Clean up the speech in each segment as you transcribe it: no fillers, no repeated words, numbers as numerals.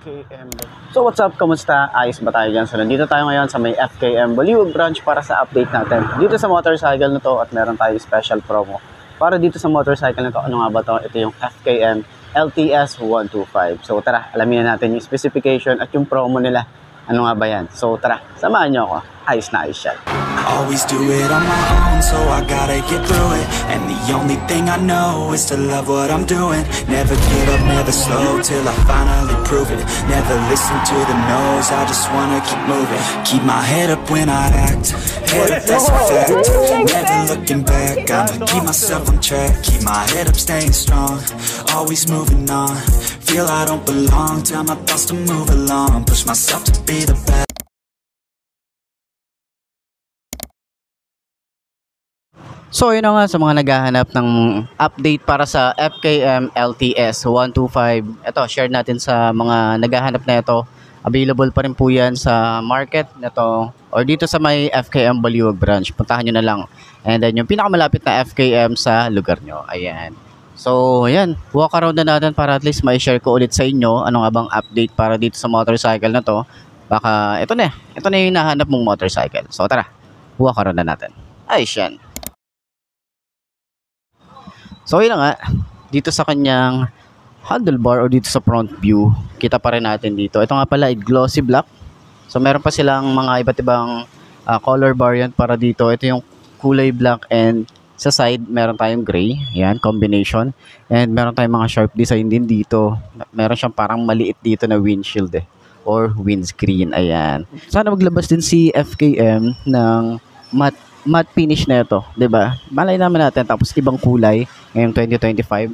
FKM. So what's up, kamusta? Ayos ba tayo dyan? So nandito tayo ngayon sa may FKM Baliwag branch para sa update natin dito sa motorcycle na to, at meron tayong special promo para dito sa motorcycle na to. Ano nga ba to? Ito yung FKM LTS 125. So tara, alamin na natin yung specification at yung promo nila. Ano nga ba yan? So tara, samahan nyo ako. Ayos na ayos yan. Always do it on my own, so I gotta get through it. And the only thing I know is to love what I'm doing. Never give up, never slow, till I finally prove it. Never listen to the no's, I just wanna keep moving. Keep my head up when I act, head up, that's a fact. Never looking back, I'ma keep myself on track. Keep my head up, staying strong, always moving on. Feel I don't belong, tell my thoughts to move along. Push myself to be the best. So yun na nga, sa mga naghahanap ng update para sa FKM LTS 125. Ito, share natin sa mga naghahanap na ito. Available pa rin po yan sa market na to or dito sa may FKM Baliwag branch. Puntahan nyo na lang. And then yung pinakamalapit na FKM sa lugar nyo. Ayan. So ayan, walk around na natin para at least may share ko ulit sa inyo ano nga bang update para dito sa motorcycle na to. Baka ito na yung hinahanap mong motorcycle. So tara, walk around na natin. Ay, yan. So yun na nga, dito sa kanyang handlebar o dito sa front view, kita pa rin natin dito. Ito nga pala ay glossy black. So meron pa silang mga iba't ibang color variant para dito. Ito yung kulay black, and sa side meron tayong gray. Yan, combination. And meron tayong mga sharp design din dito. Meron siyang parang maliit dito na windshield or windscreen. Ayan. Sana maglabas din si FKM ng matte finish na ito, 'di ba? Malay naman natin, tapos ibang kulay ngayong 2025,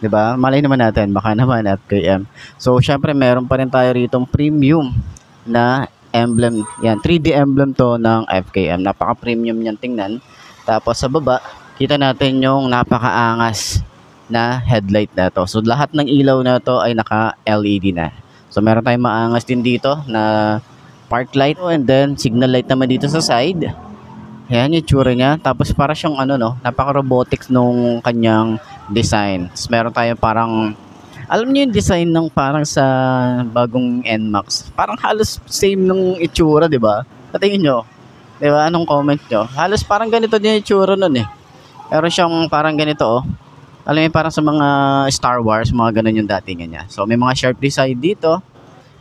'di ba? Malay naman natin, baka naman FKM. So, syempre meron pa rin tayo ritong premium na emblem. Yan, 3D emblem to ng FKM. Napaka-premium niyan tingnan. Tapos sa baba, kita natin yung napakaangas na headlight na to. So, lahat ng ilaw na to ay naka-LED na. So, meron tayong maangas din dito na park light, and then signal light naman dito sa side. Ayan yung tsura niya. Tapos para siyang napaka-robotics nung kanyang design. Tapos meron tayong parang, alam niyo yung design ng parang sa bagong NMAX. Parang halos same nung itsura, di ba? Patingin nyo. Di ba? Anong comment nyo? Halos parang ganito din yung itsura nun eh. Meron siyang parang ganito oh. Alam niyo parang sa mga Star Wars, mga ganun yung datingan niya. So may mga sharp design dito.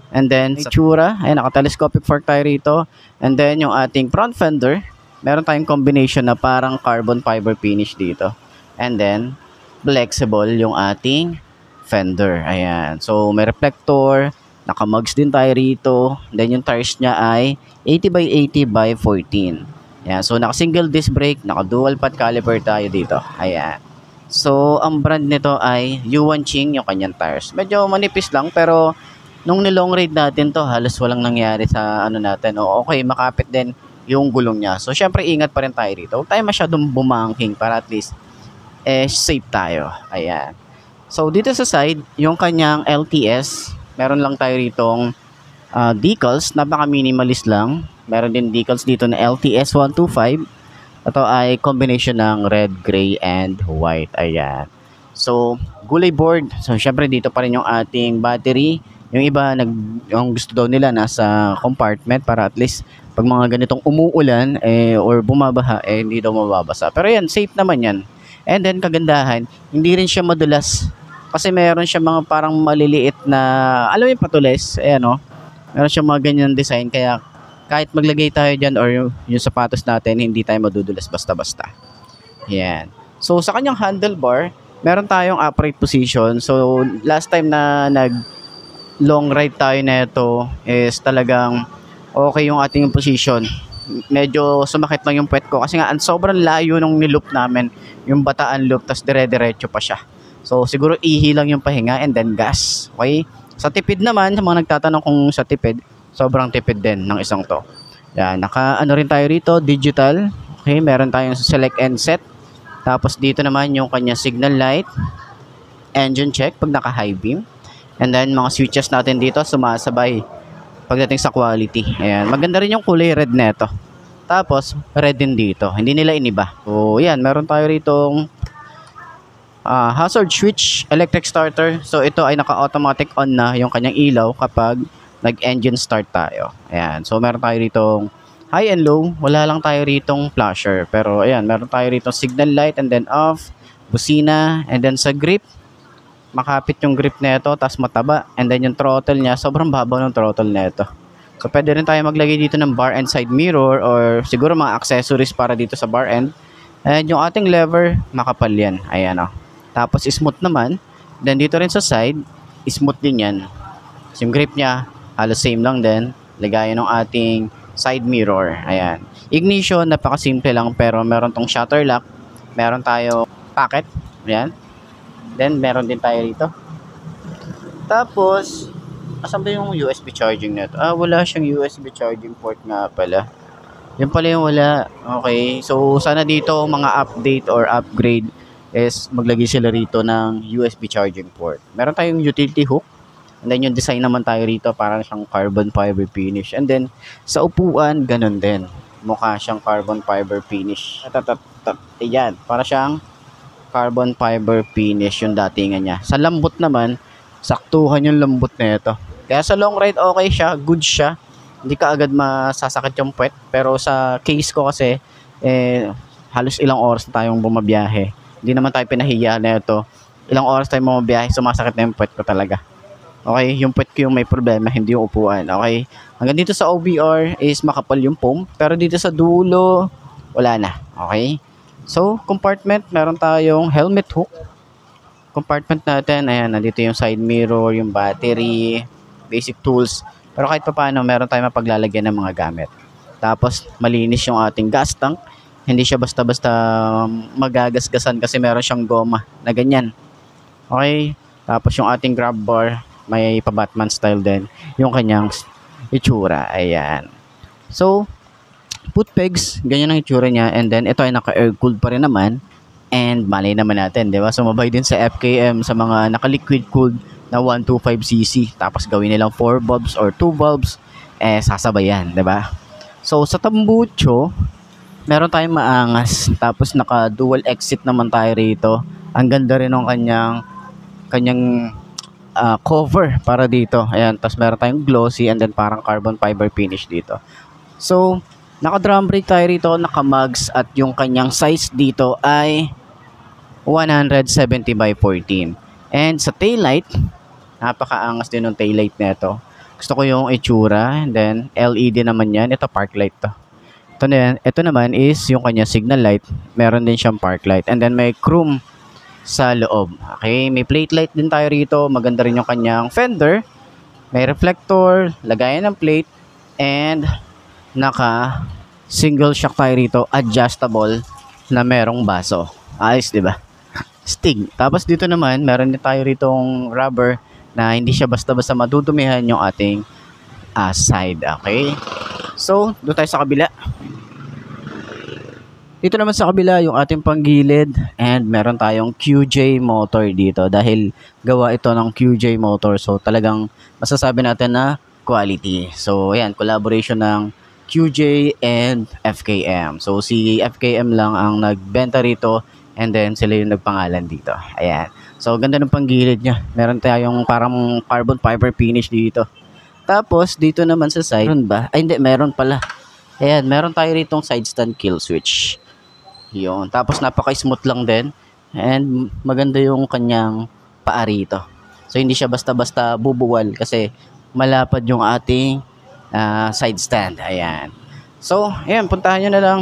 And then sa itsura, ayan, naka-telescopic fork tayo rito. And then yung ating front fender, meron tayong combination na parang carbon fiber finish dito. And then, flexible yung ating fender. Ayan. So, may reflector. Naka-mugs din tayo rito. Then, yung tires niya ay 80 by 80 by 14. Ayan. So, naka-single disc brake. Naka-dual pad caliper tayo dito. Ayan. So, ang brand nito ay Yuanqing yung kanyang tires. Medyo manipis lang, pero nung nilong ride natin to, halos walang nangyari sa natin. O, okay, makapit din yung gulong niya. So, syempre, ingat pa rin tayo rito. Huwag tayo masyadong bumangking para at least safe tayo. Ayan. So, dito sa side, yung kanyang LTS, meron lang tayo ritong decals. Napaka-minimalist lang. Meron din decals dito na LTS 125. Ito ay combination ng red, gray, and white. Ayan. So, gulay board. So, syempre, dito pa rin yung ating battery. Yung iba, yung gusto daw nila nasa compartment para at least pag mga ganitong umuulan or bumabaha, hindi daw mababasa. Pero yan, safe naman yan. And then, kagandahan, hindi rin siya madulas. Kasi meron siya mga parang maliliit na, alam mo yung patulis, meron siya mga ganyan design. Kaya kahit maglagay tayo dyan or yung sapatos natin, hindi tayo madudulas basta-basta. Yan. So, sa kanyang handlebar, meron tayong upright position. So, last time na long ride tayo na ito is talagang okay yung ating position. Medyo sumakit lang yung puwet ko kasi nga sobrang layo nung niloop namin, yung Bataan loop, tas dire-diretso pa siya. So siguro ihi lang yung pahinga and then gas. Okay? Sa tipid naman, sa mga nagtatanong kung sa tipid, sobrang tipid din ng isang to. Yan, rin tayo rito, digital. Okay, meron tayong select and set. Tapos dito naman yung kanya signal light, engine check pag naka high beam. And then mga switches natin dito sumasabay pagdating sa quality. Ayan, maganda rin yung kulay red neto. Tapos red din dito. Hindi nila iniba. So, yan, meron tayo rito hazard switch, electric starter. So ito ay naka-automatic on na yung kanyang ilaw kapag nag-engine start tayo. Ayan. So meron tayo ritong high and low. Wala lang tayo ritong flasher. Pero ayan, meron tayo ritong signal light and then off, busina, and then sa grip, makapit yung grip nito, tas mataba. And then yung throttle niya, sobrang babaw ng throttle nito. So pwede rin tayo maglagay dito ng bar and side mirror or siguro mga accessories para dito sa bar end. And yung ating lever, makapal yan. Ayan o. Tapos smooth naman. Then dito rin sa side, smooth din yan. So, yung grip niya, halos same lang din. Lagayan ng ating side mirror. Ayan. Ignition, napakasimple lang pero meron tong shutter lock. Meron tayo pocket. Ayan. Then meron din tayo rito. Tapos, asan ba yung USB charging nito? Wala siyang USB charging port nga pala. Yan pala yung wala. Okay. So, sana dito mga update or upgrade is maglagay sila rito ng USB charging port. Meron tayong utility hook. And then yung design naman tayo rito parang siyang carbon fiber finish. And then sa upuan, ganun din. Mukha siyang carbon fiber finish. Ayan. Para siyang carbon fiber finish yung datingan niya. Sa lambot naman, saktuhan yung lambot na ito. Kaya sa long ride, okay siya. Good siya. Hindi ka agad masasakit yung puwet. Pero sa case ko kasi, halos ilang oras na tayong bumabiyahe. Hindi naman tayo pinahiya na ito. Ilang oras tayong bumabiyahe, sumasakit na yung puwet ko talaga. Okay, yung puwet ko yung may problema, hindi yung upuan. Okay, hanggang dito sa OBR is makapal yung foam. Pero dito sa dulo, wala na. Okay, so compartment, meron tayong helmet hook. Compartment natin, ayan, nandito yung side mirror, yung battery, basic tools. Pero kahit pa paano, meron tayong mapaglalagyan ng mga gamit. Tapos, malinis yung ating gas tank. Hindi siya basta-basta magagasgasan kasi meron siyang goma na ganyan. Okay? Tapos, yung ating grab bar, may pa-Batman style din. Yung kanyang itsura. Ayan. So, foot pegs, ganyan ang itsura niya. And then, ito ay naka-air-cooled pa rin naman. And, malay naman natin, di ba? Sumabay din sa FKM sa mga naka-liquid-cooled na 125cc, tapos gawin nilang 4 bulbs or 2 bulbs, sasabayan, 'di ba? So sa tambucho, meron tayong maangas, tapos naka dual exit naman tayo rito. Ang ganda rin ng kanyang cover para dito. Ayan, tapos meron tayong glossy and then parang carbon fiber finish dito. So naka drum brake tayo rito, naka mugs, at yung kanyang size dito ay 170 by 14. And sa taillight, napakaangas din ng taillight nito. Gusto ko yung itsura. And then, LED naman yan. Ito, park light to. Ito naman is yung kanya signal light. Meron din siyang park light. And then, may chrome sa loob. Okay, may plate light din tayo rito. Maganda rin yung kanyang fender. May reflector, lagayan ng plate. And, naka single shock tayo rito. Adjustable na merong baso. Ayos, diba? Stig. Tapos dito naman, meron din tayo ritong rubber na hindi siya basta-basta madudumihan yung ating side. Okay? So, doon tayo sa kabila. Dito naman sa kabila, yung ating panggilid. And meron tayong QJ motor dito. Dahil gawa ito ng QJ motor. So, talagang masasabi natin na quality. So, ayan, collaboration ng QJ and FKM. So, si FKM lang ang nagbenta rito. And then, sila yung nagpangalan dito. Ayan. So, ganda ng panggilid niya. Meron tayong parang carbon fiber finish dito. Tapos, dito naman sa side, meron ba? Ay, hindi. Meron pala. Ayan. Meron tayo ritong side stand kill switch. Yun. Tapos, napaka-smooth lang din. And, maganda yung kanyang paa rito. So, hindi siya basta-basta bubuwal kasi malapad yung ating side stand. Ayan. So, ayan. Puntahan nyo na lang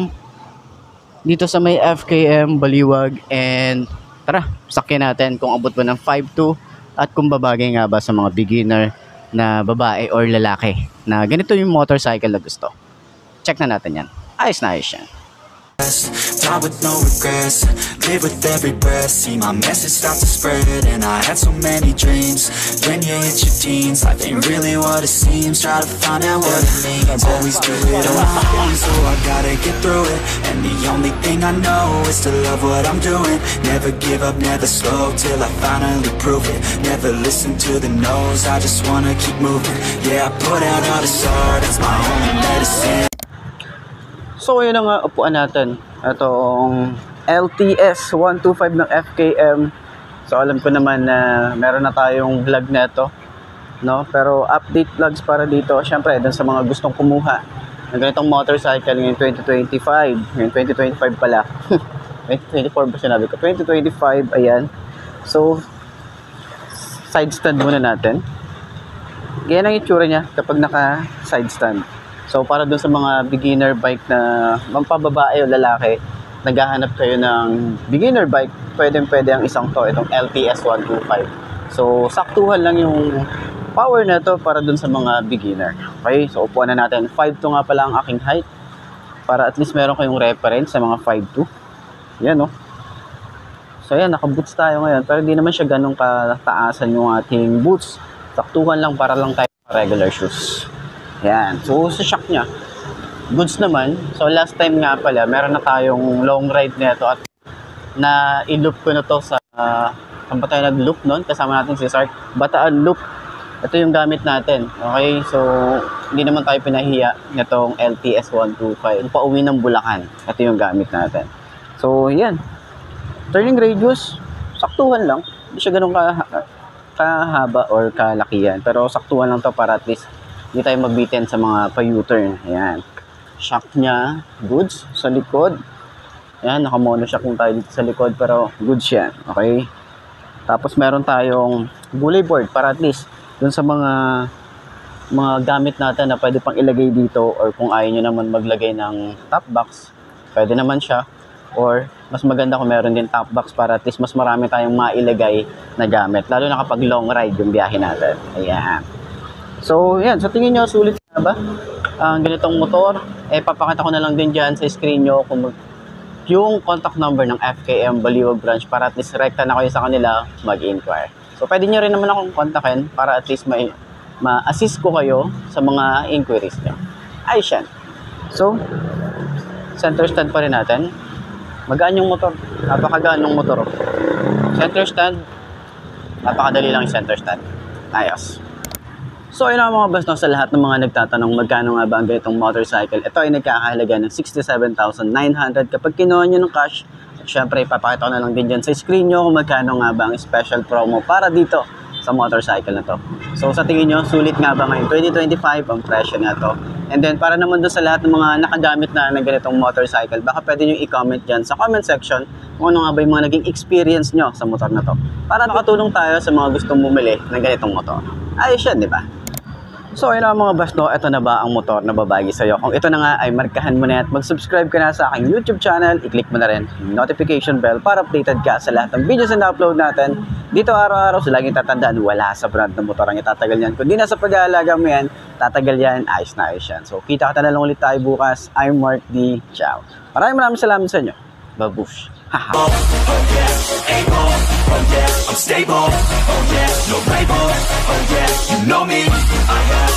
dito sa may FKM Baliwag, and tara, sakyan natin kung abot ba ng 5'2" at kung babagay nga ba sa mga beginner na babae or lalaki na ganito yung motorcycle na gusto. Check na natin yan. Ayos na ayos yan. Die with no regrets, live with every breath. See my message start to spread, and I had so many dreams. When you hit your teens, life ain't really what it seems. Try to find out what it means. Always do it on my own, so I gotta get through it. And the only thing I know is to love what I'm doing. Never give up, never slow, till I finally prove it. Never listen to the no's, I just wanna keep moving. Yeah, I put out all this art, it's my only medicine. So, yun na nga, upuan natin. Itong LTS 125 ng FKM. So alam ko naman na meron na tayong vlog na ito, no? Pero update vlogs para dito, syempre dun sa mga gustong kumuha ng ganitong motorcycle ngayong 2025. Ngayong 2025 pala. 2024 ba sinabi ko? 2025, ayan. So, side stand muna natin. Ganyan ang itsura niya kapag naka-side stand. So, para dun sa mga beginner bike na mampababae o lalaki, naghahanap kayo ng beginner bike, pwede ang isang to, itong LTS 125. So, saktuhan lang yung power na to para dun sa mga beginner. Okay, so upuan na natin. 5'2" nga pala ang aking height. Para at least meron kayong reference sa mga 5'2". Yan, no? So, yan, naka-boots tayo ngayon. Pero hindi naman siya ganun kataasan yung ating boots. Saktuhan lang para lang tayo regular shoes. Yan. So, sa shock niya, goods naman. So, last time nga pala, meron na tayong long ride nito at na i-loop ko na to sa saan ba tayo nag-loop nun? Kasama natin si Sark. Bataan Loop. Ito yung gamit natin. Okay? So, hindi naman tayo pinahiya nitong LTS 125. Pauwi ng Bulacan. Ito yung gamit natin. So, yan. Turning radius, saktuhan lang. Hindi siya ganun kahaba or kalakihan. Pero saktuhan lang to para at least hindi tayo magbitin sa mga pa-U-turn. Ayan. Shock niya, goods sa likod. Ayan, naka-mono shock yung tayo dito sa likod pero goods yan. Okay? Tapos meron tayong bully board para at least dun sa mga gamit natin na pwede pang ilagay dito or kung ayaw nyo naman maglagay ng top box, pwede naman siya. Or mas maganda kung meron din top box para at least mas marami tayong mailagay na gamit. Lalo na kapag long ride yung biyahe natin. Ayan. So, yan. Sa tingin nyo, sulit na ba ang ganitong motor? Papakita ko na lang din dyan sa screen nyo kung yung contact number ng FKM Baliwag branch para at least rekta na kayo sa kanila mag-inquire. So, pwede nyo rin naman akong kontakin para at least ma-assist ko kayo sa mga inquiries nyo. Ayos yan. So, center stand pa rin natin. Magaan yung motor. Napakagaan yung motor. Center stand. Napakadali lang yung center stand. Ayos. So, ayun ang mga bastos sa lahat ng mga nagtatanong magkano nga ba ang ganitong motorcycle. Ito ay nagkakahalaga ng 67,900 kapag kinuha nyo ng cash. At syempre, ipapakita ko na lang din dyan sa screen nyo kung magkano nga ba ang special promo para dito sa motorcycle na to. So, sa tingin nyo, sulit nga ba ngayon 2025 ang presyo na to? And then, para naman doon sa lahat ng mga nakagamit na ng ganitong motorcycle, baka pwede nyo i-comment dyan sa comment section kung ano nga ba yung mga naging experience nyo sa motor na to. Para makatulong tayo sa mga gustong bumili ng ganitong motor. Ayos yan, di ba? So, ayun na mga basno, ito na ba ang motor na babagi sa'yo? Kung ito na nga ay markahan mo na at mag-subscribe ka na sa aking YouTube channel, i-click mo na rin yung notification bell para updated ka sa lahat ng videos na upload natin. Dito araw-araw, so laging tatandaan, wala sa brand ng motor ang itatagal yan. Kung di na sa pag-aalaga mo yan, tatagal yan, ayos na ayos yan. So, kita ka na lang ulit tayo bukas. I'm Mark D. Ciao. Maraming salamat sa inyo. Babush. Haha. Oh yeah, able, oh yeah, I'm stable, oh yeah, no label, oh yeah, you know me, I have